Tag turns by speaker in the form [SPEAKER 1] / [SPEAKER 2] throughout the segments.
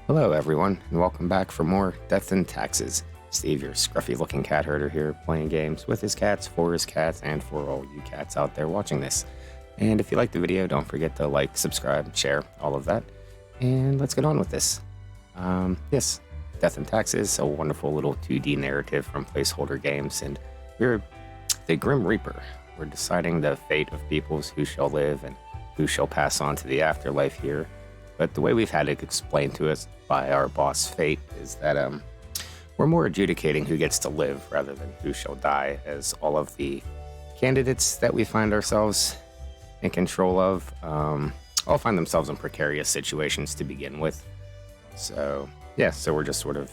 [SPEAKER 1] Hello everyone, and welcome back for more Death and Taxes. Steve, your scruffy-looking cat herder here, playing games with his cats, for his cats, and for all you cats out there watching this. And if you like the video, don't forget to like, subscribe, share, all of that. And let's get on with this. Yes, Death and Taxes, a wonderful little 2D narrative from Placeholder Games, and we're the Grim Reaper. We're deciding the fate of peoples who shall live and who shall pass on to the afterlife here. But the way we've had it explained to us by our boss, Fate, is that we're more adjudicating who gets to live rather than who shall die, as all of the candidates that we find ourselves in control of all find themselves in precarious situations to begin with. So, yeah, so we're just sort of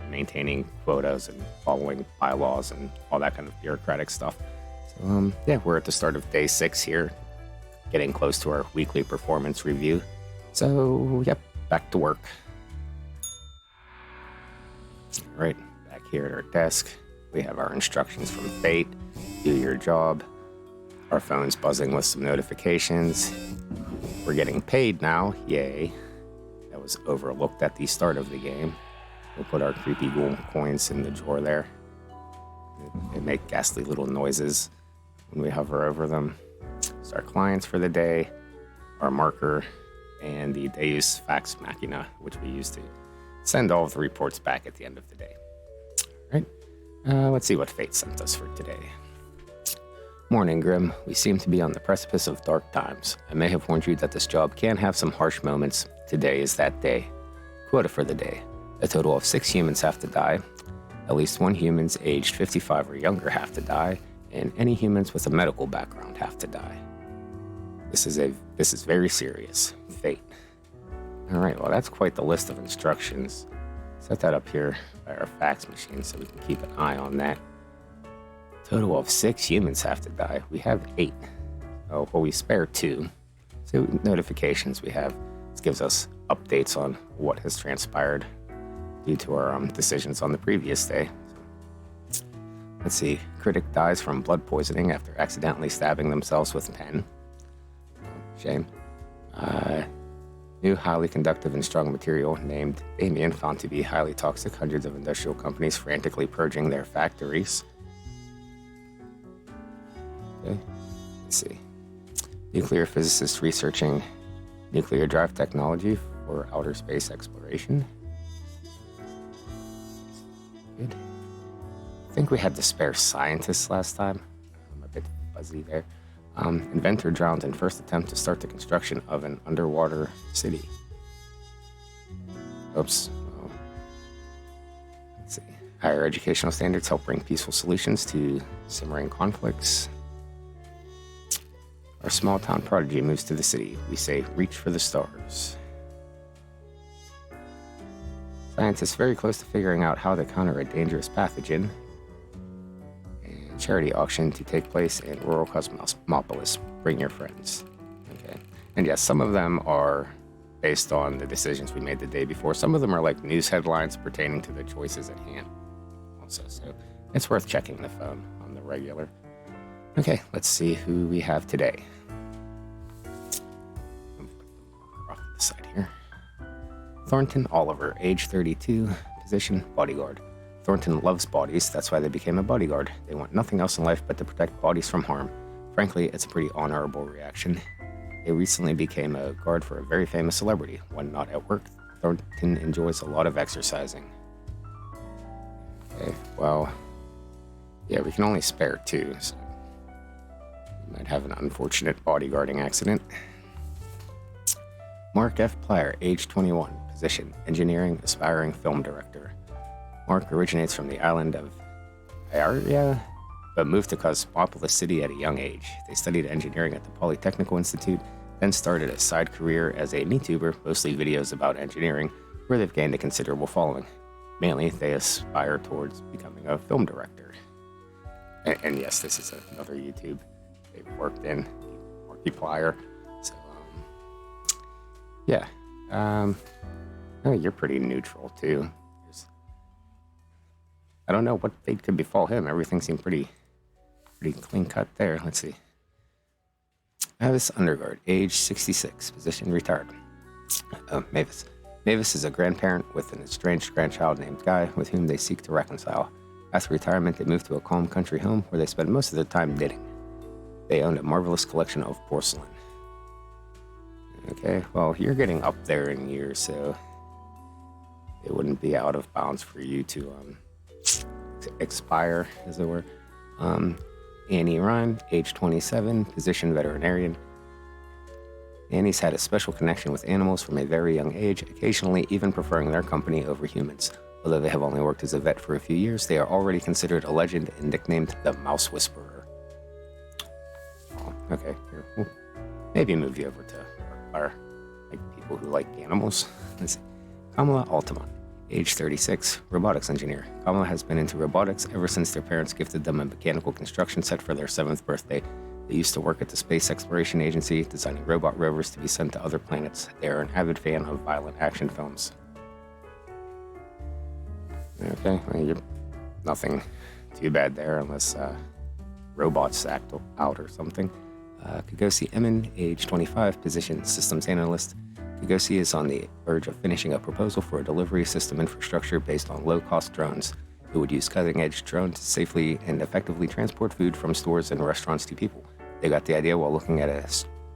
[SPEAKER 1] maintaining quotas and following bylaws and all that kind of bureaucratic stuff. So, yeah, we're at the start of day 6 here, getting close to our weekly performance review. So, yep, back to work. All right, back here at our desk, we have our instructions from Fate. Do your job. Our phone's buzzing with some notifications. We're getting paid now, yay. That was overlooked at the start of the game. We'll put our creepy ghoul coins in the drawer there. They make ghastly little noises when we hover over them. It's our clients for the day, our marker, and the Deus Fax Machina, which we use to send all of the reports back at the end of the day. All right, let's see what Fate sent us for today. Morning, Grim. We seem to be on the precipice of dark times. I may have warned you that this job can have some harsh moments. Today is that day. Quota for the day. A total of 6 humans have to die. At least 1 humans aged 55 or younger have to die, and any humans with a medical background have to die. This is very serious. Fate. All right, well, that's quite the list of instructions. Set that up here by our fax machine so we can keep an eye on that. Total of 6 humans have to die. We have 8. Oh, well, we spare 2. So notifications we have. This gives us updates on what has transpired due to our decisions on the previous day. So, let's see. Critic dies from blood poisoning after accidentally stabbing themselves with a pen. Shame. New highly conductive and strong material named Damien found to be highly toxic. Hundreds of industrial companies frantically purging their factories. Okay, let's see. Nuclear physicists researching nuclear drive technology for outer space exploration. Good. I think we had the spare scientists last time. I'm a bit fuzzy there. Inventor drowned in first attempt to start the construction of an underwater city. Oops. Oh. Let's see. Higher educational standards help bring peaceful solutions to simmering conflicts. Our small town prodigy moves to the city. We say, reach for the stars. Scientists very close to figuring out how to counter a dangerous pathogen. Charity auction to take place in rural Cosmopolis. Bring your friends. Okay. And yes, some of them are based on the decisions we made the day before. Some of them are like news headlines pertaining to the choices at hand. Also, so it's worth checking the phone on the regular. Okay, let's see who we have today. Off to the side here. Thornton Oliver, age 32, position bodyguard. Thornton loves bodies, that's why they became a bodyguard. They want nothing else in life but to protect bodies from harm. Frankly, it's a pretty honorable reaction. They recently became a guard for a very famous celebrity. When not at work, Thornton enjoys a lot of exercising. Okay, well, yeah, we can only spare 2, so we might have an unfortunate bodyguarding accident. Mark F. Plyer, age 21, position engineering, aspiring film director. Mark originates from the island of Iria, but moved to Cosmopolis City at a young age. They studied engineering at the Polytechnical Institute, then started a side career as a YouTuber, mostly videos about engineering, where they've gained a considerable following. Mainly, they aspire towards becoming a film director. And yes, this is another YouTube they've worked in, Markiplier. So, yeah. Oh, you're pretty neutral, too. I don't know what fate could befall him. Everything seemed pretty clean cut there. Let's see. Mavis Underguard, age 66, position retired. Mavis, Mavis is a grandparent with an estranged grandchild named Guy, with whom they seek to reconcile. After retirement, they move to a calm country home where they spend most of their time knitting. They own a marvelous collection of porcelain. Okay, well, you're getting up there in years, so it wouldn't be out of bounds for you to expire, as it were. Annie Rhyme, age 27, position veterinarian. Annie's had a special connection with animals from a very young age, occasionally even preferring their company over humans. Although they have only worked as a vet for a few years, they are already considered a legend and nicknamed the Mouse Whisperer. Oh, okay, here. We'll maybe move you over to our like people who like animals. Let's see. Kamala Altamont, age 36, robotics engineer. Kamala has been into robotics ever since their parents gifted them a mechanical construction set for their 7th birthday. They used to work at the Space Exploration Agency, designing robot rovers to be sent to other planets. They are an avid fan of violent action films. Okay, well, you're nothing too bad there, unless robots act out or something. Kagosi Emin, age 25, position systems analyst. Kagosi is on the verge of finishing a proposal for a delivery system infrastructure based on low-cost drones. It would use cutting-edge drones to safely and effectively transport food from stores and restaurants to people. They got the idea while looking at a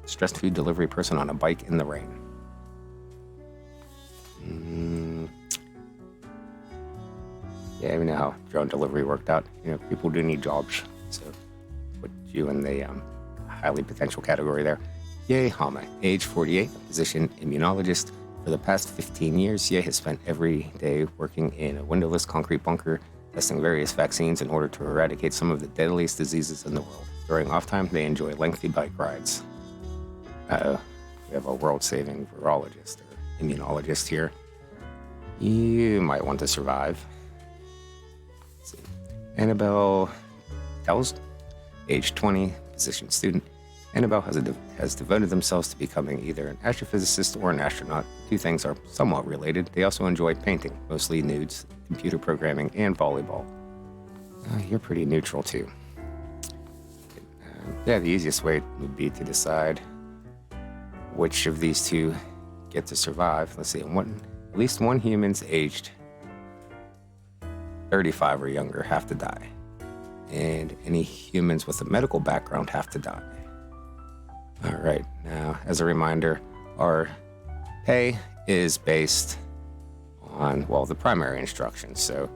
[SPEAKER 1] stressed food delivery person on a bike in the rain. Yeah, we know how drone delivery worked out. You know, people do need jobs, so put you in the highly potential category there. Ye Hama, age 48, position immunologist. For the past 15 years, Ye has spent every day working in a windowless concrete bunker, testing various vaccines in order to eradicate some of the deadliest diseases in the world. During off time, they enjoy lengthy bike rides. We have a world-saving virologist or immunologist here. You might want to survive. Let's see. Annabelle Tells, age 20, position student. Annabelle has devoted themselves to becoming either an astrophysicist or an astronaut. The two things are somewhat related. They also enjoy painting, mostly nudes, computer programming, and volleyball. You're pretty neutral, too. Yeah, the easiest way would be to decide which of these two get to survive. Let's see, at least one human's aged 35 or younger have to die. And any humans with a medical background have to die. All right, now, as a reminder, our pay is based on, well, the primary instructions. So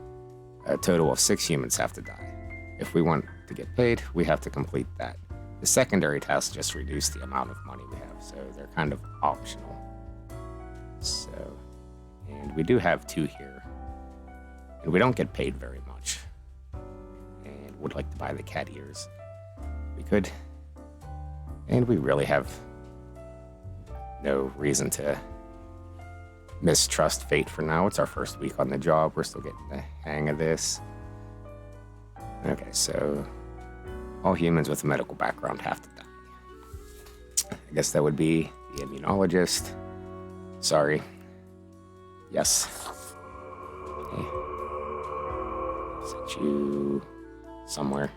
[SPEAKER 1] a total of 6 humans have to die. If we want to get paid, we have to complete that. The secondary tasks just reduce the amount of money we have, so they're kind of optional. So, and we do have 2 here. And we don't get paid very much. And would like to buy the cat ears. We could. And we really have no reason to mistrust fate for now. It's our first week on the job. We're still getting the hang of this. Okay, so all humans with a medical background have to die. I guess that would be the immunologist. Sorry. Yes. Okay. Set you somewhere.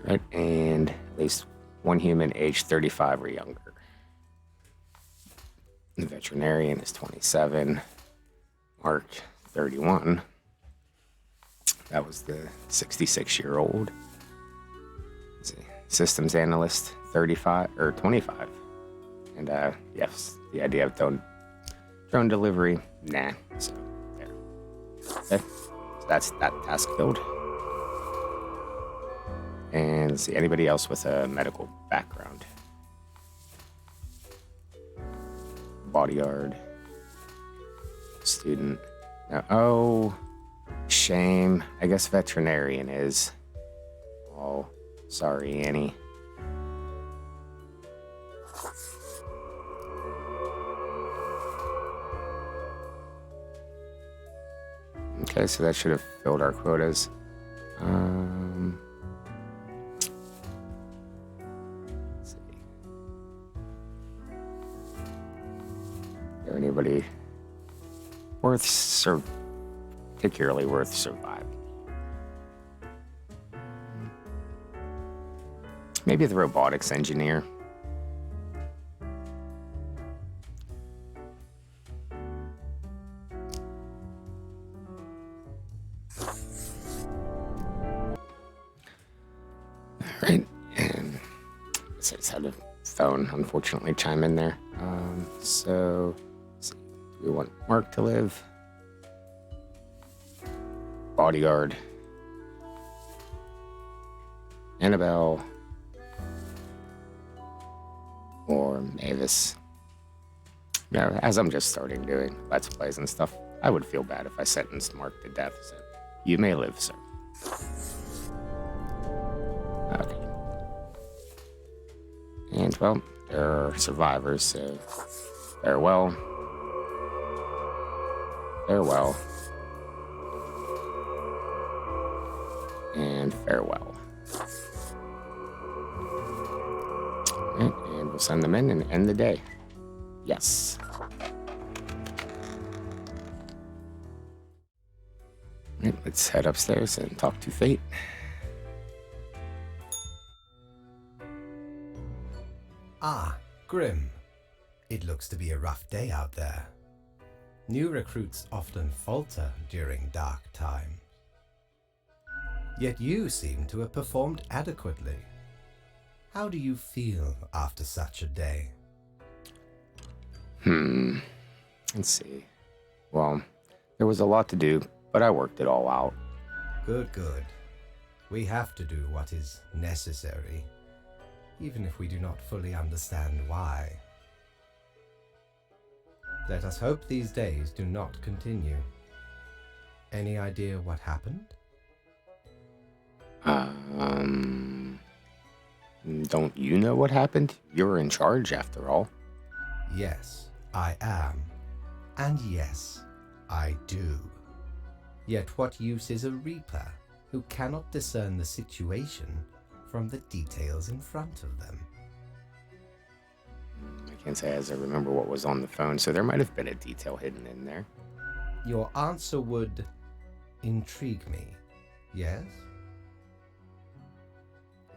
[SPEAKER 1] Right, and at least one human aged 35 or younger. The veterinarian is 27. Mark, 31. That was the 66-year-old. Systems analyst, 35 or 25. And yes, the idea of drone delivery, nah. So there. Okay. So that's that task filled. And let's see, anybody else with a medical background? Bodyguard. Student. No, oh, shame. I guess veterinarian is. Oh, sorry, Annie. Okay, so that should have filled our quotas. Let's see. Is there anybody particularly worth surviving? Maybe the robotics engineer. Alright, and so I just had a phone, unfortunately, chime in there. So, let's see. Do we want Mark to live? Bodyguard. Annabelle. Or Mavis. Yeah, as I'm just starting doing Let's Plays and stuff, I would feel bad if I sentenced Mark to death. So, you may live, sir. Okay. And, well, there are survivors, so farewell. Farewell. And farewell. Right, and we'll send them in and end the day. Yes. Right, let's head upstairs and talk to Fate.
[SPEAKER 2] Ah, Grim. It looks to be a rough day out there. New recruits often falter during dark times. Yet you seem to have performed adequately. How do you feel after such a day?
[SPEAKER 1] Let's see. Well, there was a lot to do, but I worked it all out.
[SPEAKER 2] Good, good. We have to do what is necessary, even if we do not fully understand why. Let us hope these days do not continue. Any idea what happened?
[SPEAKER 1] Don't you know what happened? You're in charge, after all.
[SPEAKER 2] Yes, I am. And yes, I do. Yet what use is a Reaper who cannot discern the situation from the details in front of them?
[SPEAKER 1] I can't say as I remember what was on the phone, so there might have been a detail hidden in there.
[SPEAKER 2] Your answer would intrigue me, yes?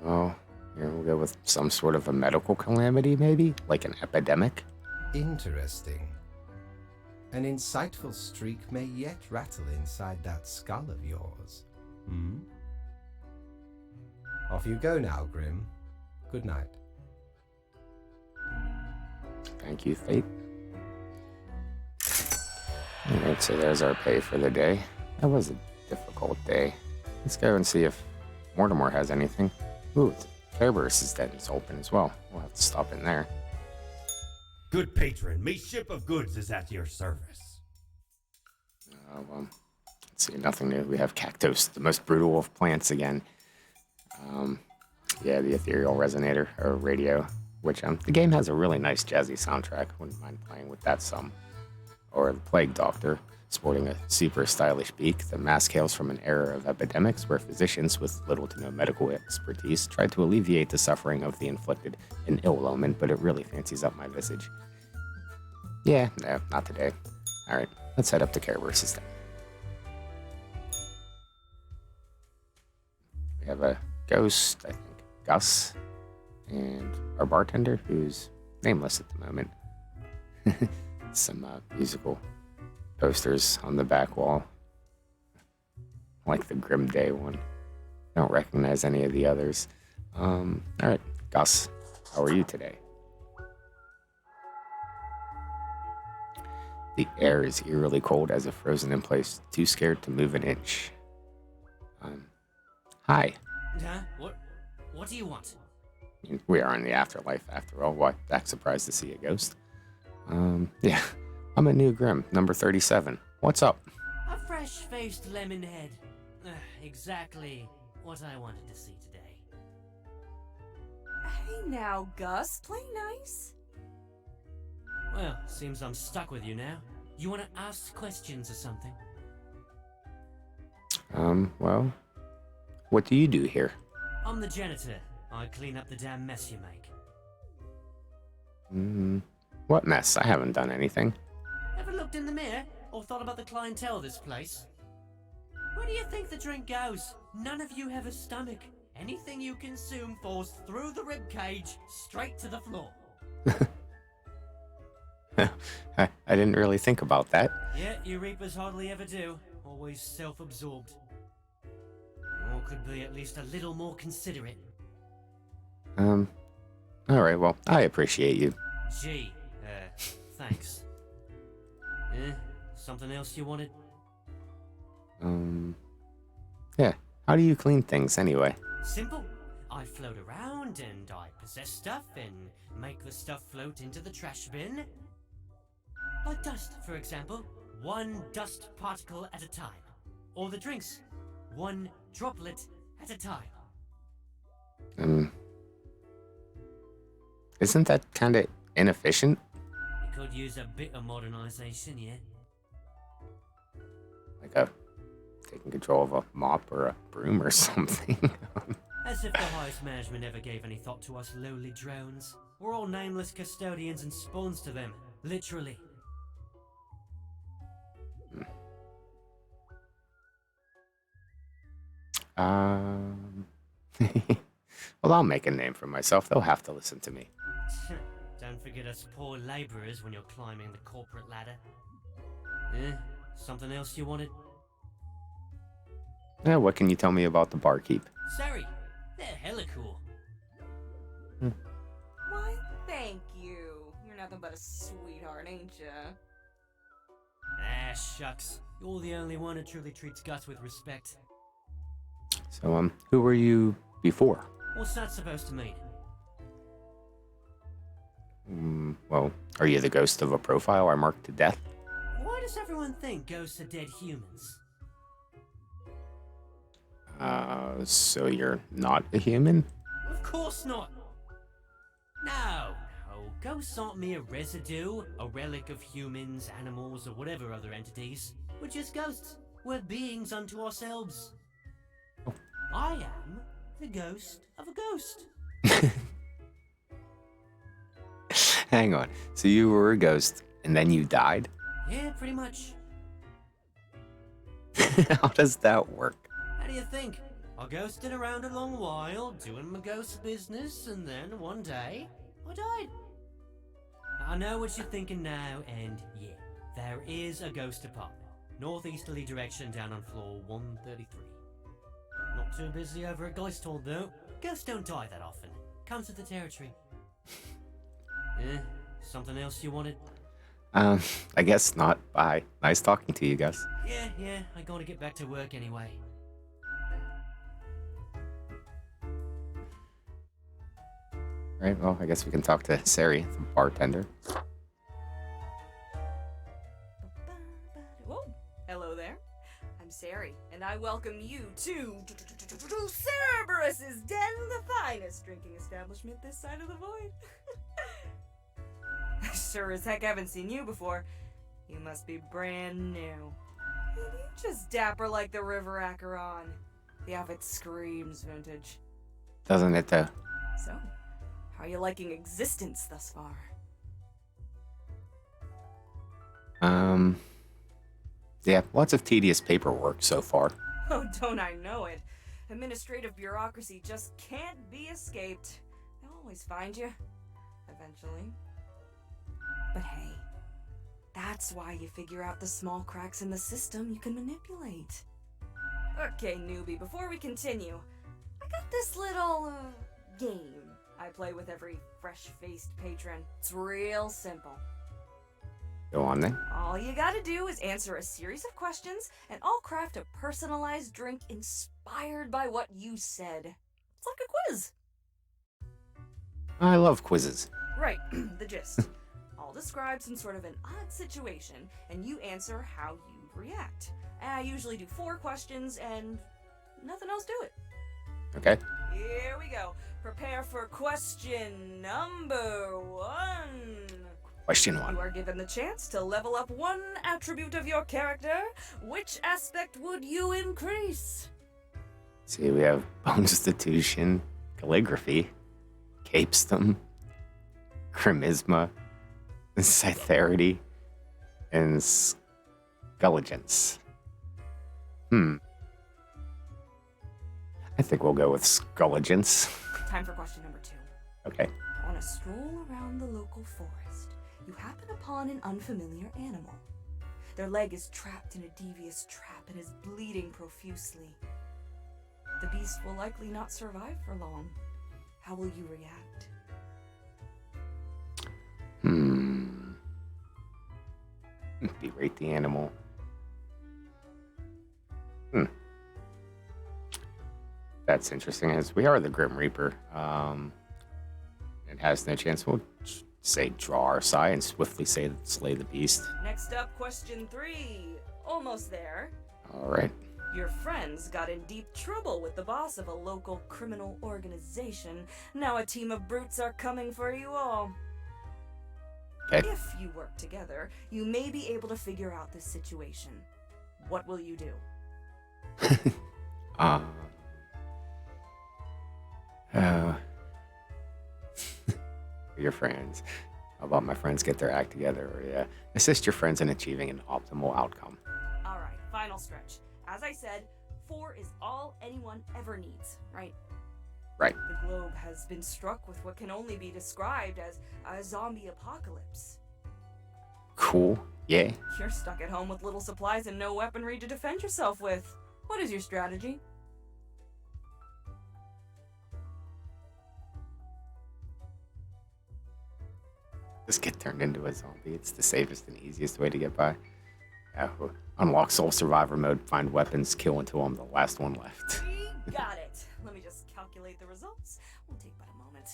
[SPEAKER 1] Well, here we'll go with some sort of a medical calamity, maybe? Like an epidemic?
[SPEAKER 2] Interesting. An insightful streak may yet rattle inside that skull of yours. Hmm? Off you go now, Grim. Good night.
[SPEAKER 1] Thank you, Fate. Alright, so there's our pay for the day. That was a difficult day. Let's go and see if Mortimer has anything. Ooh, Cerberus Den is open as well. We'll have to stop in there.
[SPEAKER 3] Good patron, me ship of goods is at your service.
[SPEAKER 1] Well, let's see, nothing new. We have Cactos, the most brutal of plants again. Yeah, the ethereal resonator, or radio, which the game has a really nice jazzy soundtrack. Wouldn't mind playing with that some. Or the Plague Doctor, sporting a super stylish beak. The mask hails from an era of epidemics where physicians with little to no medical expertise tried to alleviate the suffering of the inflicted, an ill omen, but it really fancies up my visage. Yeah, no, not today. Alright, let's head up to Cerberus Den. We have a ghost, I think, Gus, and our bartender, who's nameless at the moment. Some musical posters on the back wall, like the Grim Day one. Don't recognize any of the others. Alright, Gus, how are you today? The air is eerily cold as if frozen in place, too scared to move an inch. Hi.
[SPEAKER 4] Huh? What do you want?
[SPEAKER 1] We are in the afterlife, after all. Why, that surprised to see a ghost. Yeah. I'm a new Grim, number 37. What's up?
[SPEAKER 4] A fresh-faced lemon head. Exactly what I wanted to see today.
[SPEAKER 5] Hey now, Gus, play nice.
[SPEAKER 4] Well, seems I'm stuck with you now. You want to ask questions or something?
[SPEAKER 1] Well, what do you do here?
[SPEAKER 4] I'm the janitor. I clean up the damn mess you make.
[SPEAKER 1] What mess? I haven't done anything.
[SPEAKER 4] Ever looked in the mirror or thought about the clientele of this place? Where do you think the drink goes? None of you have a stomach. Anything you consume falls through the rib cage straight to the floor.
[SPEAKER 1] I didn't really think about that.
[SPEAKER 4] Yeah, you Reapers hardly ever do. Always self-absorbed. could be at least a little more considerate.
[SPEAKER 1] Alright, well, I appreciate you.
[SPEAKER 4] Gee, thanks. Something else you wanted?
[SPEAKER 1] Yeah, how do you clean things anyway?
[SPEAKER 4] Simple. I float around and I possess stuff and make the stuff float into the trash bin. Like dust, for example. One dust particle at a time. Or the drinks. One droplet at a time.
[SPEAKER 1] Isn't that kinda inefficient?
[SPEAKER 4] You could use a bit of modernization, yeah?
[SPEAKER 1] Like taking control of a mop or a broom or something.
[SPEAKER 4] As if the highest management ever gave any thought to us lowly drones. We're all nameless custodians and spawns to them. Literally.
[SPEAKER 1] Well, I'll make a name for myself. They'll have to listen to me.
[SPEAKER 4] Don't forget us poor laborers when you're climbing the corporate ladder. Something else you wanted?
[SPEAKER 1] Yeah, what can you tell me about the barkeep?
[SPEAKER 4] Sorry, they're hella cool.
[SPEAKER 5] Why, thank you. You're nothing but a sweetheart, ain't ya?
[SPEAKER 4] Ah, shucks. You're the only one who truly treats Gus with respect.
[SPEAKER 1] So, who were you before?
[SPEAKER 4] What's that supposed to mean?
[SPEAKER 1] Well, are you the ghost of a profile I marked to death?
[SPEAKER 4] Why does everyone think ghosts are dead humans?
[SPEAKER 1] So you're not a human?
[SPEAKER 4] Of course not! No, ghosts aren't mere residue, a relic of humans, animals, or whatever other entities. We're just ghosts. We're beings unto ourselves. I am the ghost of a ghost.
[SPEAKER 1] Hang on. So you were a ghost, and then you died?
[SPEAKER 4] Yeah, pretty much.
[SPEAKER 1] How does that work?
[SPEAKER 4] How do you think? I ghosted around a long while, doing my ghost business, and then one day, I died. I know what you're thinking now, and yeah, there is a ghost apartment. Northeasterly direction down on floor 133. Not too busy over at Geist Hall, though. Ghosts don't die that often. Comes with the territory. Something else you wanted?
[SPEAKER 1] I guess not. Bye. Nice talking to you, Gus.
[SPEAKER 4] Yeah, I gotta get back to work anyway.
[SPEAKER 1] Alright, well, I guess we can talk to Sari, the bartender.
[SPEAKER 5] Whoa. Hello there. I'm Sari, and I welcome you to Cerberus Den, the finest drinking establishment this side of the void. Sure as heck haven't seen you before. You must be brand new. You just dapper like the river Acheron. The outfit screams vintage.
[SPEAKER 1] Doesn't it, though?
[SPEAKER 5] So, how are you liking existence thus far?
[SPEAKER 1] Yeah, lots of tedious paperwork so far.
[SPEAKER 5] Oh, don't I know it. Administrative bureaucracy just can't be escaped. They'll always find you. Eventually. But hey, that's why you figure out the small cracks in the system you can manipulate. Okay, newbie, before we continue, I got this little, game I play with every fresh-faced patron. It's real simple.
[SPEAKER 1] Go on then.
[SPEAKER 5] All you gotta do is answer a series of questions, and I'll craft a personalized drink inspired by what you said. It's like a quiz.
[SPEAKER 1] I love quizzes.
[SPEAKER 5] Right, the gist. I'll describe some sort of an odd situation, and you answer how you'd react. I usually do 4 questions, and nothing else to it.
[SPEAKER 1] Okay.
[SPEAKER 5] Here we go. Prepare for question number 1.
[SPEAKER 1] Question 1.
[SPEAKER 5] You are given the chance to level up 1 attribute of your character. Which aspect would you increase?
[SPEAKER 1] See, we have Bonstitution, Calligraphy, Capestum, Charisma, Scytherity, and Skulligence. I think we'll go with Skulligence.
[SPEAKER 5] Time for question number 2.
[SPEAKER 1] Okay.
[SPEAKER 5] On a stroll around the local forest, you happen upon an unfamiliar animal. Their leg is trapped in a devious trap and is bleeding profusely. the beast will likely not survive for long. How will you react?
[SPEAKER 1] Berate the animal. That's interesting, as we are the Grim Reaper. It has no chance. We'll say draw our sai and swiftly slay the beast.
[SPEAKER 5] Next up, question 3. Almost there.
[SPEAKER 1] All right.
[SPEAKER 5] Your friends got in deep trouble with the boss of a local criminal organization. Now a team of brutes are coming for you all.
[SPEAKER 1] Okay.
[SPEAKER 5] If you work together, you may be able to figure out this situation. What will you do?
[SPEAKER 1] Your friends. How about my friends get their act together, or assist your friends in achieving an optimal outcome?
[SPEAKER 5] Alright, final stretch. As I said, 4 is all anyone ever needs, right?
[SPEAKER 1] Right.
[SPEAKER 5] The globe has been struck with what can only be described as a zombie apocalypse.
[SPEAKER 1] Cool. Yeah.
[SPEAKER 5] You're stuck at home with little supplies and no weaponry to defend yourself with. What is your strategy?
[SPEAKER 1] Just get turned into a zombie. It's the safest and easiest way to get by. Unlock sole survivor mode, find weapons, kill until I'm the last one left.
[SPEAKER 5] We got it. Let me just calculate the results. Won't take but a moment.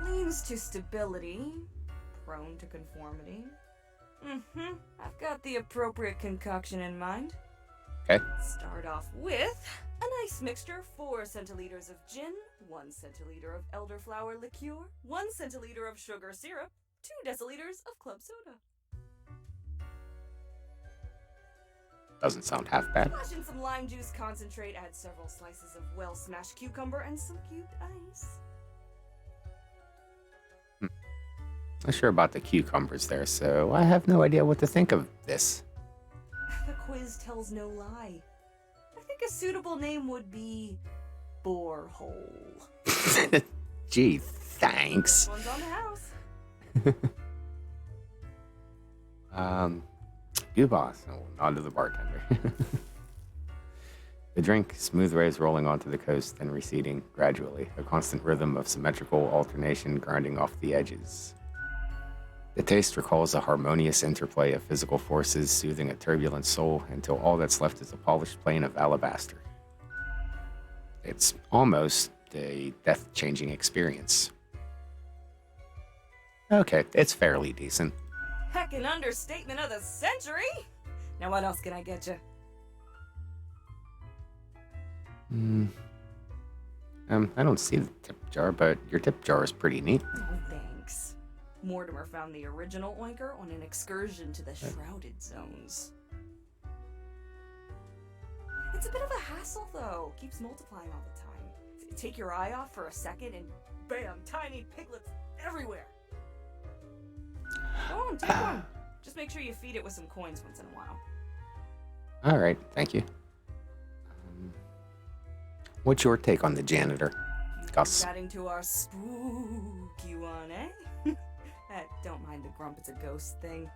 [SPEAKER 5] Leans to stability, prone to conformity. I've got the appropriate concoction in mind.
[SPEAKER 1] Okay.
[SPEAKER 5] Start off with a nice mixture: 4 centiliters of gin, 1 centiliter of elderflower liqueur, 1 centiliter of sugar syrup, 2 deciliters of club soda.
[SPEAKER 1] Doesn't sound half bad.
[SPEAKER 5] Splash in some lime juice concentrate, add several slices of well-smashed cucumber and some cubed ice.
[SPEAKER 1] Not sure about the cucumbers there, so I have no idea what to think of this.
[SPEAKER 5] The quiz tells no lie. I think a suitable name would be Borehole.
[SPEAKER 1] Gee, thanks.
[SPEAKER 5] This one's on the house.
[SPEAKER 1] You boss. I will nod to the bartender. The drink, smooth waves rolling onto the coast, then receding gradually, a constant rhythm of symmetrical alternation grinding off the edges. The taste recalls a harmonious interplay of physical forces soothing a turbulent soul until all that's left is a polished plane of alabaster. It's almost a death-changing experience. Okay, it's fairly decent.
[SPEAKER 5] Heck, an understatement of the century! Now what else can I get you?
[SPEAKER 1] I don't see the tip jar, but your tip jar is pretty neat.
[SPEAKER 5] Oh, thanks. Mortimer found the original oinker on an excursion to the Shrouded Zones. It's a bit of a hassle, though. Keeps multiplying all the time. Take your eye off for a second and bam, tiny piglets everywhere. Go on, take one. Just make sure you feed it with some coins once in a while.
[SPEAKER 1] All right, thank you. What's your take on the janitor, Gus?
[SPEAKER 5] Adding to our spooky one, eh? Don't mind the grump, it's a ghost thing.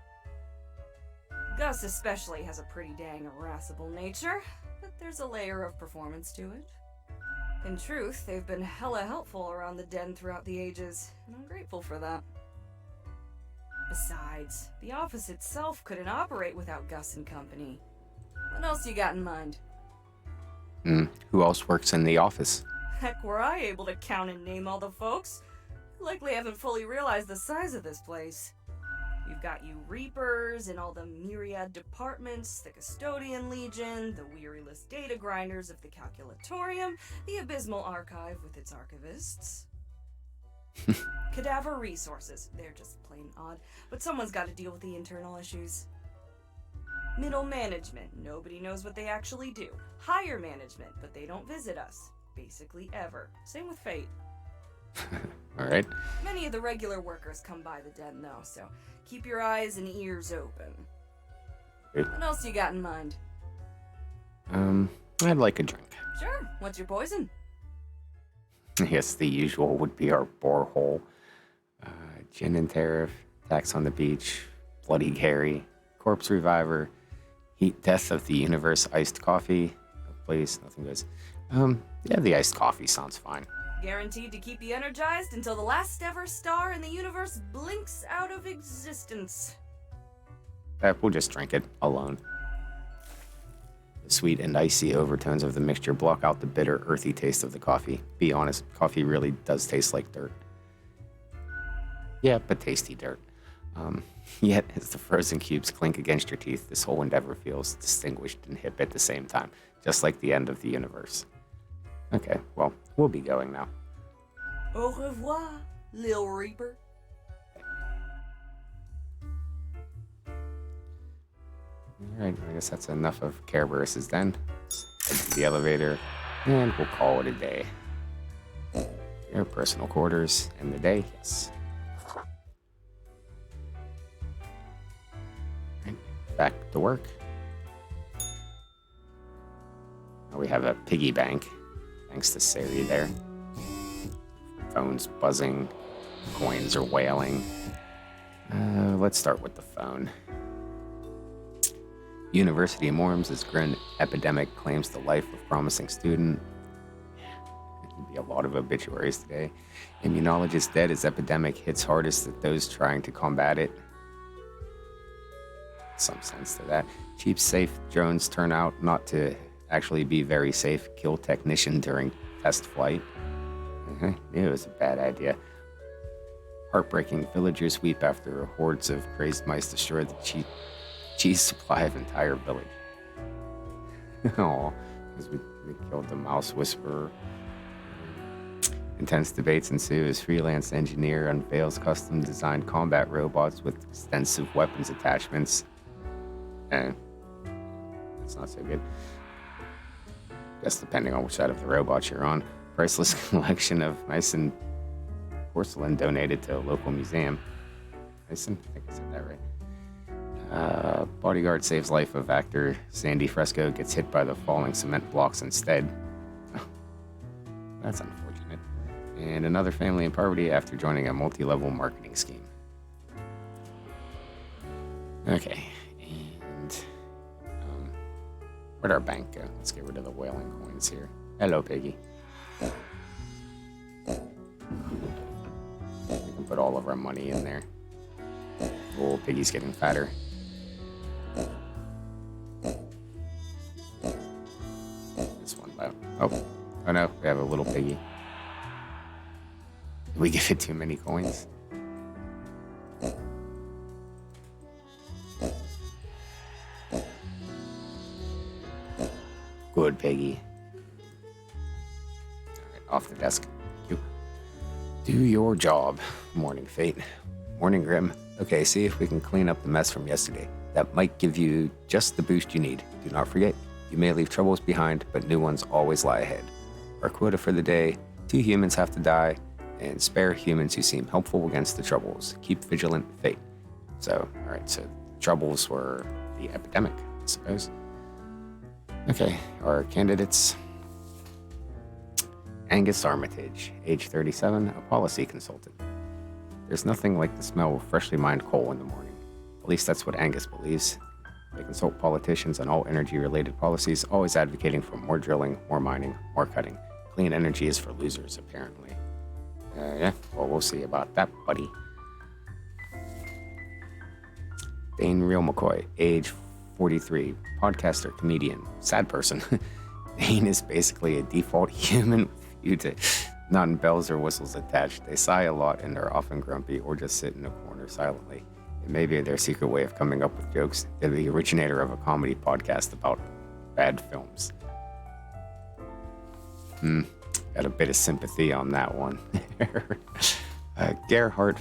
[SPEAKER 5] Gus especially has a pretty dang irascible nature, but there's a layer of performance to it. In truth, they've been hella helpful around the den throughout the ages, and I'm grateful for that. Besides, the office itself couldn't operate without Gus and company. What else you got in mind?
[SPEAKER 1] Who else works in the office?
[SPEAKER 5] Heck, were I able to count and name all the folks? You likely haven't fully realized the size of this place. You've got you Reapers in all the myriad departments, the Custodian Legion, the weariless data grinders of the Calculatorium, the abysmal archive with its archivists. Cadaver resources, they're just plain odd, but someone's got to deal with the internal issues. Middle management, nobody knows what they actually do. Higher management, but they don't visit us. Basically ever. Same with Fate.
[SPEAKER 1] All right.
[SPEAKER 5] Many of the regular workers come by the den, though, so keep your eyes and ears open.
[SPEAKER 1] Good.
[SPEAKER 5] What else you got in mind?
[SPEAKER 1] I'd like a drink.
[SPEAKER 5] Sure. What's your poison?
[SPEAKER 1] Yes, the usual would be our borehole. Gin and Attacks on the beach, Bloody Gary, Corpse Reviver, Heat Death of the Universe, Iced Coffee. No, please, nothing goes. Yeah, the iced coffee sounds fine.
[SPEAKER 5] Guaranteed to keep you energized until the last ever star in the universe blinks out of existence.
[SPEAKER 1] We'll just drink it alone. The sweet and icy overtones of the mixture block out the bitter, earthy taste of the coffee. Be honest, coffee really does taste like dirt. Yeah, but tasty dirt. Yet, as the frozen cubes clink against your teeth, this whole endeavor feels distinguished and hip at the same time, just like the end of the universe. Okay, well, we'll be going now.
[SPEAKER 5] Au revoir, Lil Reaper.
[SPEAKER 1] Alright, I guess that's enough of Cerberus Den. Head to the elevator, and we'll call it a day. Your personal quarters, and the day, yes. Back to work. Now we have a piggy bank, thanks to Sari there. Phone's buzzing, coins are wailing. Let's start with the phone. University Morms' grin epidemic claims the life of promising student. There can be a lot of obituaries today. Immunologist dead as epidemic hits hardest at those trying to combat it. Some sense to that. Cheap, safe drones turn out not to actually be very safe. Kill technician during test flight. It was a bad idea. Heartbreaking villagers weep after hordes of crazed mice destroy the cheese supply of entire village. Oh, because we killed the mouse whisperer. Intense debates ensue as freelance engineer unveils custom-designed combat robots with extensive weapons attachments. That's not so good. Guess depending on which side of the robot you're on. Priceless collection of nice and porcelain donated to a local museum. Nice, I think I said that right. Bodyguard saves life of actor Sandy Fresco, gets hit by the falling cement blocks instead. That's unfortunate. And another family in poverty after joining a multi-level marketing scheme. Okay, and where'd our bank go? Let's get rid of the whaling coins here. Hello, Piggy. We can put all of our money in there. Oh, Piggy's getting fatter. This one low. Oh no, we have a little piggy. Did we give it too many coins? Good piggy. Alright, off the desk. Thank you. Do your job, Morning Fate. Morning Grim. Okay, see if we can clean up the mess from yesterday. That might give you just the boost you need. Do not forget, you may leave troubles behind, but new ones always lie ahead. Our quota for the day, 2 humans have to die, and spare humans who seem helpful against the troubles. Keep vigilant, Fate. So, alright, so troubles were the epidemic, I suppose. Okay, our candidates. Angus Armitage, age 37, a policy consultant. There's nothing like the smell of freshly mined coal in the morning. At least that's what Angus believes. They consult politicians on all energy-related policies, always advocating for more drilling, more mining, more cutting. Clean energy is for losers, apparently. Yeah, well, we'll see about that, buddy. Dane Real McCoy, age 43, podcaster, comedian, sad person. Dane is basically a default human with few not bells or whistles attached. They sigh a lot and are often grumpy or just sit in a corner silently. It may be their secret way of coming up with jokes. They're the originator of a comedy podcast about bad films. Got a bit of sympathy on that one. Gerhard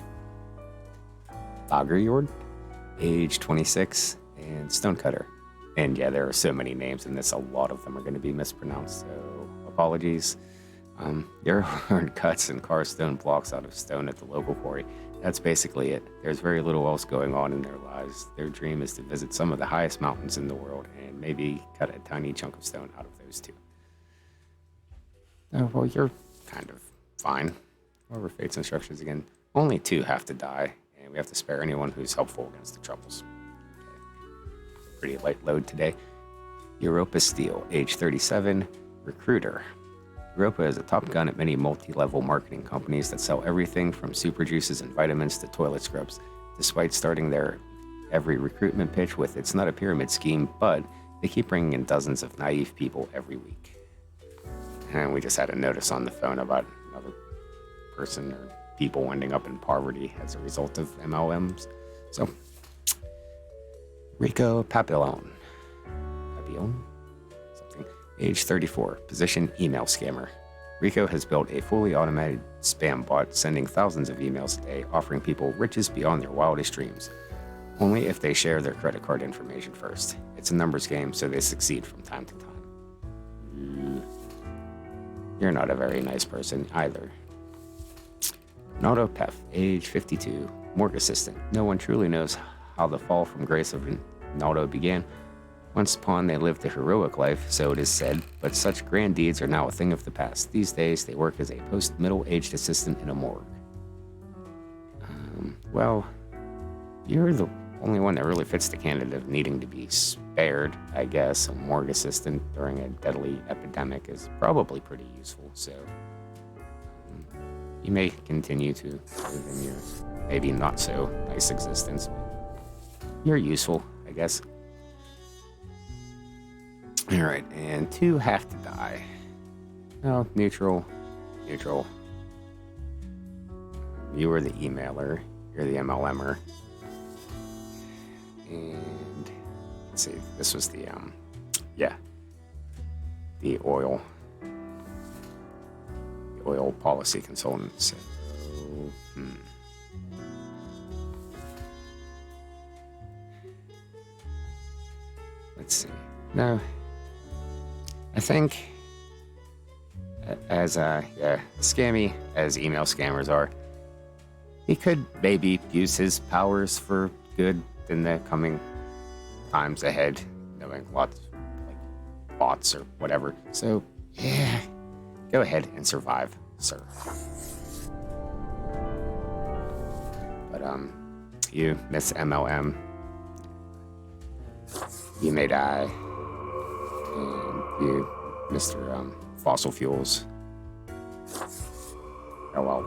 [SPEAKER 1] Lagerjord, age 26, and Stonecutter. And yeah, there are so many names in this, a lot of them are going to be mispronounced, so apologies. Gerhard cuts and carves stone blocks out of stone at the local quarry. That's basically it. There's very little else going on in their lives. Their dream is to visit some of the highest mountains in the world and maybe cut a tiny chunk of stone out of those two. Oh, well, you're kind of fine. Over Fate's instructions again. Only 2 have to die, and we have to spare anyone who's helpful against the troubles. Okay. Pretty light load today. Europa Steel, age 37, recruiter. Europa is a top gun at many multi-level marketing companies that sell everything from super juices and vitamins to toilet scrubs. Despite starting their every recruitment pitch with "it's not a pyramid scheme," but they keep bringing in dozens of naive people every week. And we just had a notice on the phone about another person or people ending up in poverty as a result of MLMs. So, Rico Papillon. Something. Age 34. Position email scammer. Rico has built a fully automated spam bot sending thousands of emails a day, offering people riches beyond their wildest dreams. Only if they share their credit card information first. It's a numbers game, so they succeed from time to time. You're not a very nice person either. Naldo Pef, age 52, morgue assistant. No one truly knows how the fall from grace of Naldo began. Once upon they lived a heroic life, so it is said, but such grand deeds are now a thing of the past. These days they work as a post-middle-aged assistant in a morgue. Well, you're the only one that really fits the candidate of needing to be spared, I guess. A morgue assistant during a deadly epidemic is probably pretty useful, so you may continue to live in your maybe not so nice existence. You're useful, I guess. Alright, and 2 have to die. Well, neutral. You were the emailer. You're the MLMer. And let's see, this was the oil policy consultant. So, let's see. No, I think as scammy as email scammers are, he could maybe use his powers for good in the coming times ahead, knowing lots like bots or whatever. So, yeah, go ahead and survive, sir. But, you, Miss MLM, you may die. And you, Mr. Fossil Fuels. Oh well.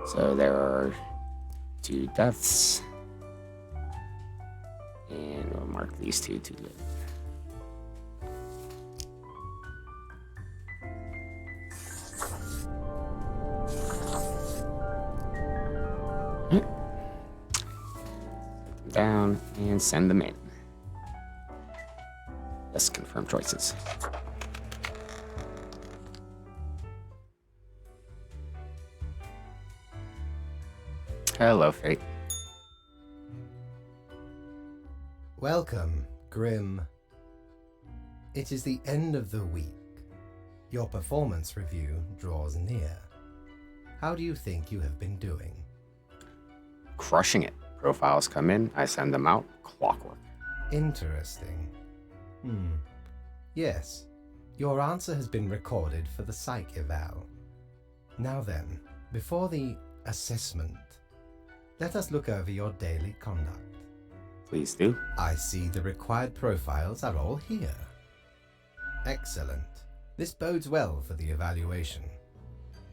[SPEAKER 1] So there are 2 deaths. And we'll mark these 2 to live. Set them down and send them in. Yes, confirm choices. Hello, Fate.
[SPEAKER 2] Welcome, Grim. It is the end of the week. Your performance review draws near. How do you think you have been doing?
[SPEAKER 1] Crushing it. Profiles come in, I send them out. Clockwork.
[SPEAKER 2] Interesting. Yes, your answer has been recorded for the psych eval. Now then, before the assessment, let us look over your daily conduct.
[SPEAKER 1] Please do.
[SPEAKER 2] I see the required profiles are all here. Excellent. This bodes well for the evaluation.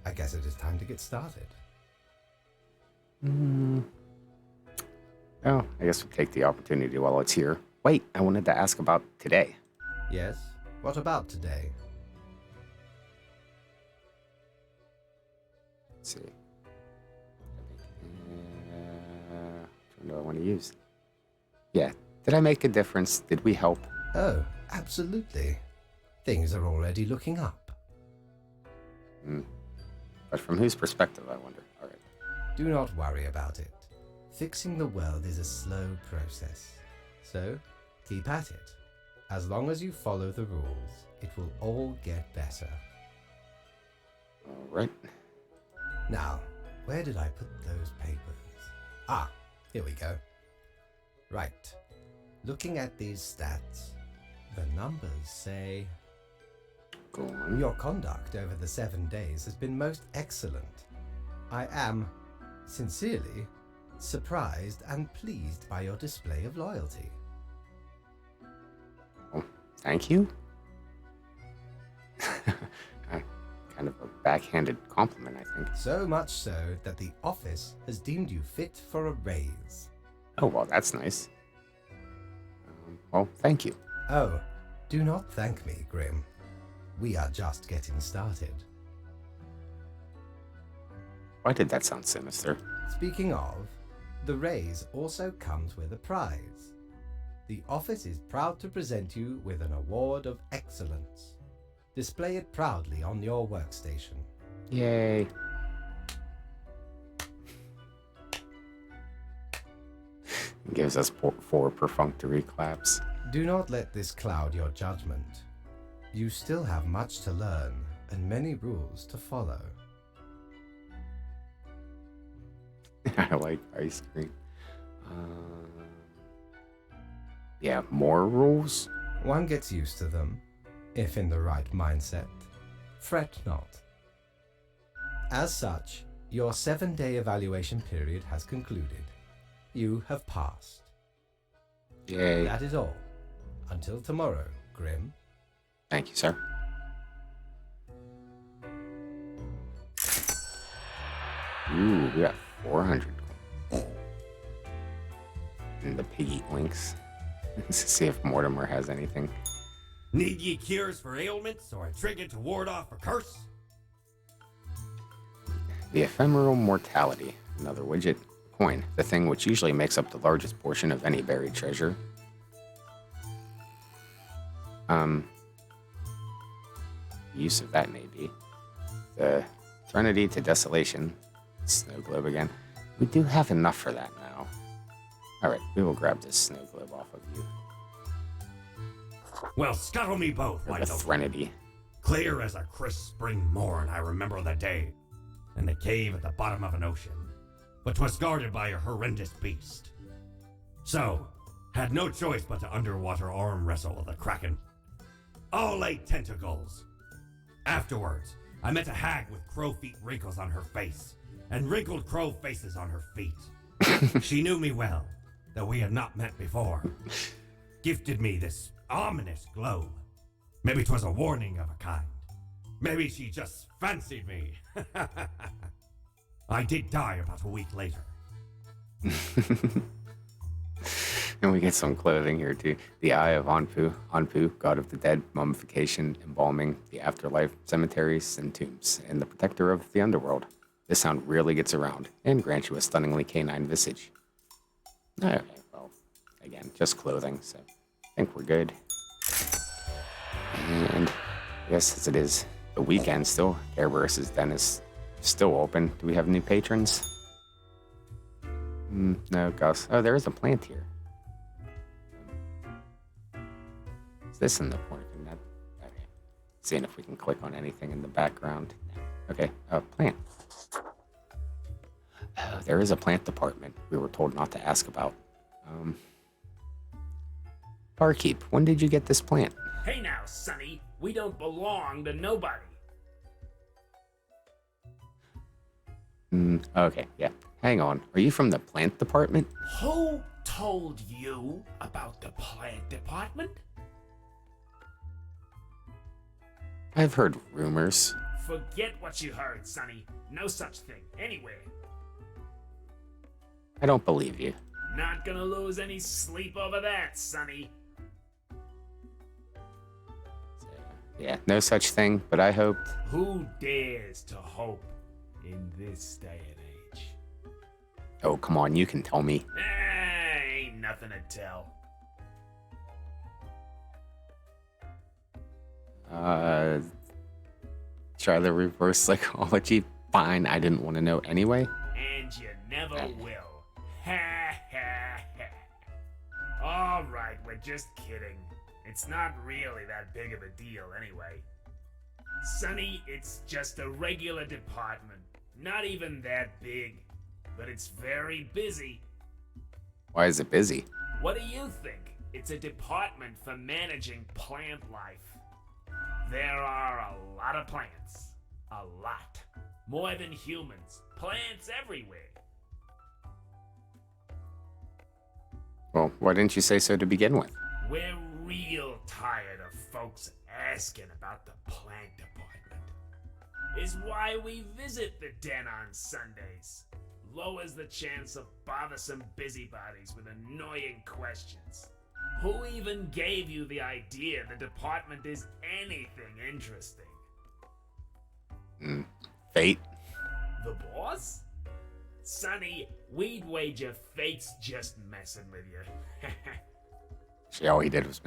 [SPEAKER 2] I guess it is time to get started.
[SPEAKER 1] Oh, I guess we'll take the opportunity while it's here. Wait, I wanted to ask about today.
[SPEAKER 2] Yes? What about today?
[SPEAKER 1] Let's see. Which one do I want to use? Yeah. Did I make a difference? Did we help?
[SPEAKER 2] Oh, absolutely. Things are already looking up.
[SPEAKER 1] But from whose perspective, I wonder. All right.
[SPEAKER 2] Do not worry about it. Fixing the world is a slow process. So, keep at it. As long as you follow the rules, it will all get better.
[SPEAKER 1] All right.
[SPEAKER 2] Now, where did I put those papers? Ah, here we go. Right. Looking at these stats, the numbers say
[SPEAKER 1] Go on.
[SPEAKER 2] your conduct over the 7 days has been most excellent. I am Sincerely, surprised and pleased by your display of loyalty.
[SPEAKER 1] Well, thank you. Kind of a backhanded compliment, I think.
[SPEAKER 2] So much so that the office has deemed you fit for a raise.
[SPEAKER 1] Oh, well, that's nice. Well, thank you.
[SPEAKER 2] Oh, do not thank me, Grim. We are just getting started.
[SPEAKER 1] Why did that sound sinister?
[SPEAKER 2] Speaking of, the raise also comes with a prize. The office is proud to present you with an award of excellence. Display it proudly on your workstation.
[SPEAKER 1] Yay. Gives us 4 perfunctory claps.
[SPEAKER 2] Do not let this cloud your judgment. You still have much to learn and many rules to follow.
[SPEAKER 1] I like ice cream. Yeah, more rules?
[SPEAKER 2] One gets used to them, if in the right mindset. Fret not. As such, your 7-day evaluation period has concluded. You have passed.
[SPEAKER 1] Yay.
[SPEAKER 2] That is all. Until tomorrow, Grim.
[SPEAKER 1] Thank you, sir. Ooh, we got 400. And the piggy links. Let's see if Mortimer has anything.
[SPEAKER 3] Need ye cures for ailments or a trinket to ward off a curse?
[SPEAKER 1] The ephemeral mortality. Another widget. Coin. The thing which usually makes up the largest portion of any buried treasure. Use of that may be. The Trinity to Desolation. Snow globe again. We do have enough for that now. Alright, we will grab this snow globe off of you.
[SPEAKER 3] Well, scuttle me both,
[SPEAKER 1] Or
[SPEAKER 3] why
[SPEAKER 1] the
[SPEAKER 3] don't you?
[SPEAKER 1] Threnody.
[SPEAKER 3] Clear as a crisp spring morn, I remember the day, in the cave at the bottom of an ocean, but 'twas guarded by a horrendous beast. So, had no choice but to underwater arm wrestle with the kraken. All 8 tentacles. Afterwards, I met a hag with crow feet wrinkles on her face, and wrinkled crow faces on her feet. She knew me well, though we had not met before. Gifted me this ominous globe. Maybe 'twas a warning of a kind. Maybe she just fancied me. I did die about a week later.
[SPEAKER 1] And we get some clothing here too. The Eye of Anpu. Anpu, god of the dead, mummification, embalming, the afterlife, cemeteries, and tombs, and the protector of the underworld. This sound really gets around, and grants you a stunningly canine visage. Okay, well, again, just clothing, so I think we're good. And I guess as it is the weekend still, Cerberus Den is still open. Do we have new patrons? No, Gus. Oh, there is a plant here. Is this in the corner? Okay. Seeing if we can click on anything in the background. Okay, plant. Oh, there is a plant department we were told not to ask about. Barkeep, when did you get this plant?
[SPEAKER 6] Hey now, Sonny, we don't belong to nobody.
[SPEAKER 1] Okay, yeah. Hang on. Are you from the plant department?
[SPEAKER 6] Who told you about the plant department?
[SPEAKER 1] I've heard rumors.
[SPEAKER 6] Forget what you heard, Sonny. No such thing, anywhere.
[SPEAKER 1] I don't believe you.
[SPEAKER 6] Not gonna lose any sleep over that, Sonny.
[SPEAKER 1] Yeah, no such thing, but I hoped.
[SPEAKER 6] Who dares to hope in this day and age?
[SPEAKER 1] Oh, come on, you can tell me.
[SPEAKER 6] Ain't nothing to tell.
[SPEAKER 1] Try the reverse psychology. Fine, I didn't want to know anyway.
[SPEAKER 6] And you never will. Ha ha ha. Alright, we're just kidding. It's not really that big of a deal anyway. Sonny, it's just a regular department. Not even that big. But it's very busy.
[SPEAKER 1] Why is it busy?
[SPEAKER 6] What do you think? It's a department for managing plant life. There are a lot of plants. A lot. More than humans. Plants everywhere.
[SPEAKER 1] Well, why didn't you say so to begin with?
[SPEAKER 6] We're real tired of folks asking about the plant department. Is why we visit the den on Sundays. Lowers the chance of bothersome busybodies with annoying questions. Who even gave you the idea the department is anything interesting?
[SPEAKER 1] Fate?
[SPEAKER 6] The boss? Sonny, we'd wager Fate's just messing with you.
[SPEAKER 1] Actually, all he did was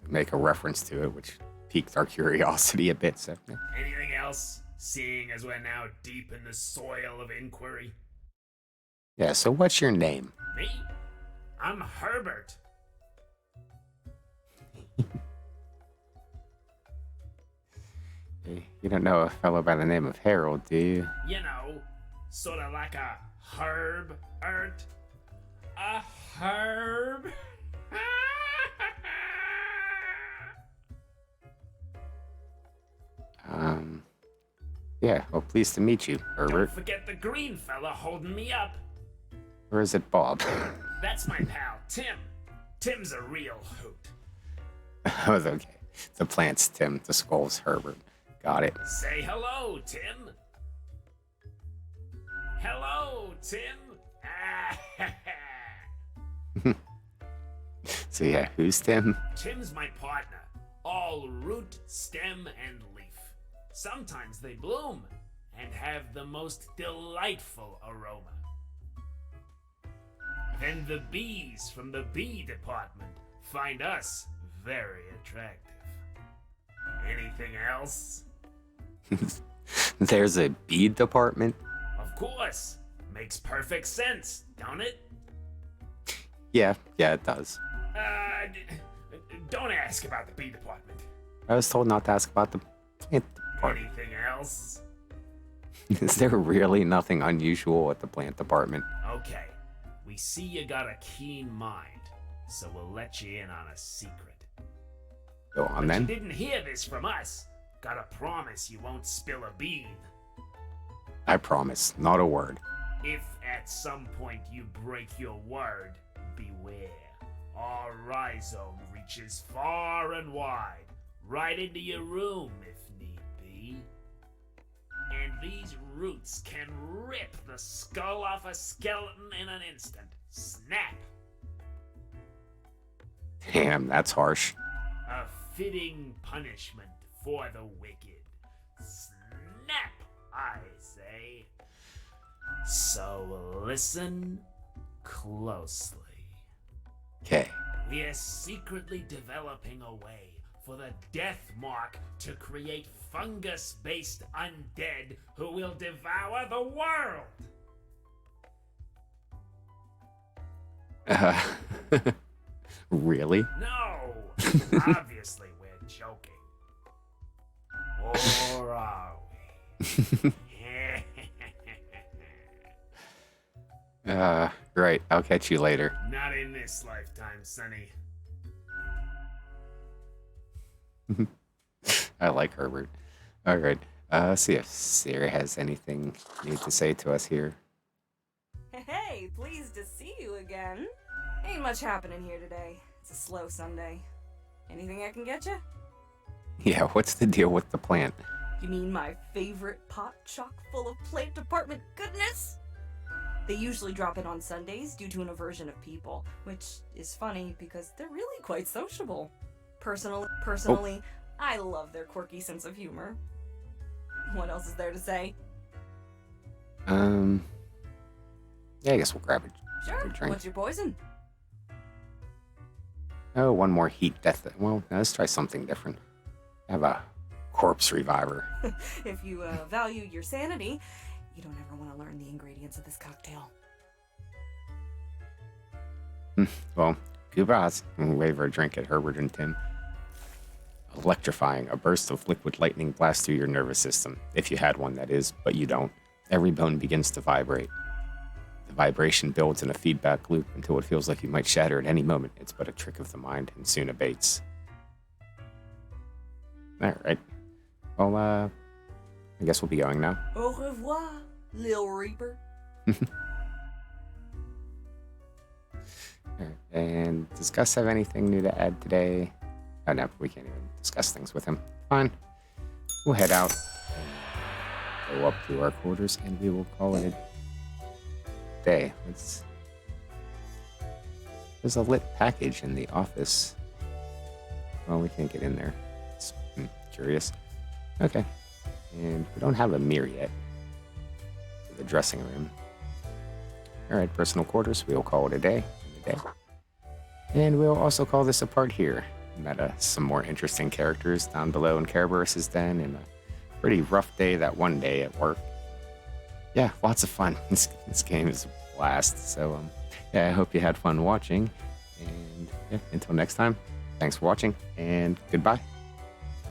[SPEAKER 1] make a reference to it, which piqued our curiosity a bit. So, yeah.
[SPEAKER 6] Anything else? Seeing as we're now deep in the soil of inquiry.
[SPEAKER 1] Yeah, so what's your name?
[SPEAKER 6] Me? I'm Herbert.
[SPEAKER 1] You don't know a fellow by the name of Harold, do you?
[SPEAKER 6] You know, sort of like a Herbert. A herb.
[SPEAKER 1] Yeah, well, pleased to meet you,
[SPEAKER 6] Don't
[SPEAKER 1] Herbert.
[SPEAKER 6] forget the green fella holding me up.
[SPEAKER 1] Or is it Bob?
[SPEAKER 6] That's my pal, Tim. Tim's a real hoot.
[SPEAKER 1] Oh, okay. The plant's Tim, the skull's Herbert. Got it.
[SPEAKER 6] Say hello, Tim. Hello, Tim.
[SPEAKER 1] So yeah, who's Tim?
[SPEAKER 6] Tim's my partner. All root, stem, and leaf. Sometimes they bloom and have the most delightful aroma. Then the bees from the bee department find us very attractive. Anything else?
[SPEAKER 1] There's a bee department?
[SPEAKER 6] Of course. Makes perfect sense, don't it?
[SPEAKER 1] Yeah, it does.
[SPEAKER 6] Don't ask about the bee department.
[SPEAKER 1] I was told not to ask about the plant department.
[SPEAKER 6] Anything else?
[SPEAKER 1] Is there really nothing unusual at the plant department?
[SPEAKER 6] Okay. We see you got a keen mind, so we'll let you in on a secret.
[SPEAKER 1] Go on
[SPEAKER 6] You
[SPEAKER 1] then.
[SPEAKER 6] didn't hear this from us. Gotta promise you won't spill a bean.
[SPEAKER 1] I promise, not a word.
[SPEAKER 6] If at some point you break your word, beware. Our rhizome reaches far and wide, right into your room if need be. And these roots can rip the skull off a skeleton in an instant. Snap!
[SPEAKER 1] Damn, that's harsh.
[SPEAKER 6] A fitting punishment for the wicked. Snap, I say. So listen closely.
[SPEAKER 1] Okay.
[SPEAKER 6] We are secretly developing a way for the death mark to create fungus-based undead who will devour the world.
[SPEAKER 1] Really?
[SPEAKER 6] No, obviously we're joking. Or are we?
[SPEAKER 1] Right. I'll catch you later.
[SPEAKER 6] Not in this lifetime, Sonny.
[SPEAKER 1] I like Herbert. All right. See if Sarah has anything need to say to us here.
[SPEAKER 5] Hey, pleased to see you again. Ain't much happening here today. It's a slow Sunday. Anything I can get you?
[SPEAKER 1] Yeah, what's the deal with the plant?
[SPEAKER 5] You mean my favorite pot chock full of plant department goodness? They usually drop in on Sundays due to an aversion of people, which is funny because they're really quite sociable. Personally, I love their quirky sense of humor. What else is there to say?
[SPEAKER 1] Yeah, I guess we'll grab a
[SPEAKER 5] Sure,
[SPEAKER 1] drink.
[SPEAKER 5] what's your poison?
[SPEAKER 1] Oh, one more heat death. Well, let's try something different. Have a corpse reviver.
[SPEAKER 5] If you value your sanity, you don't ever want to learn the ingredients of this cocktail.
[SPEAKER 1] Well, goodbyes. And wave our drink at Herbert and Tim. Electrifying. A burst of liquid lightning blasts through your nervous system. If you had one, that is, but you don't. Every bone begins to vibrate. The vibration builds in a feedback loop until it feels like you might shatter at any moment. It's but a trick of the mind and soon abates. Alright. Well, I guess we'll be going now.
[SPEAKER 5] Au revoir, Lil Reaper.
[SPEAKER 1] Alright, and does Gus have anything new to add today? Oh no, we can't even discuss things with him. Fine. We'll head out, go up to our quarters, and we will call it a day. There's a lit package in the office. Well, we can't get in there. Curious. Okay. And we don't have a mirror yet. For the dressing room. Alright, personal quarters. We'll call it a day. And we'll also call this a part here. Met some more interesting characters down below in Cerberus Den, and a pretty rough day that one day at work. Yeah, lots of fun. This game is a blast. So, yeah, I hope you had fun watching. And yeah, until next time, thanks for watching, and goodbye.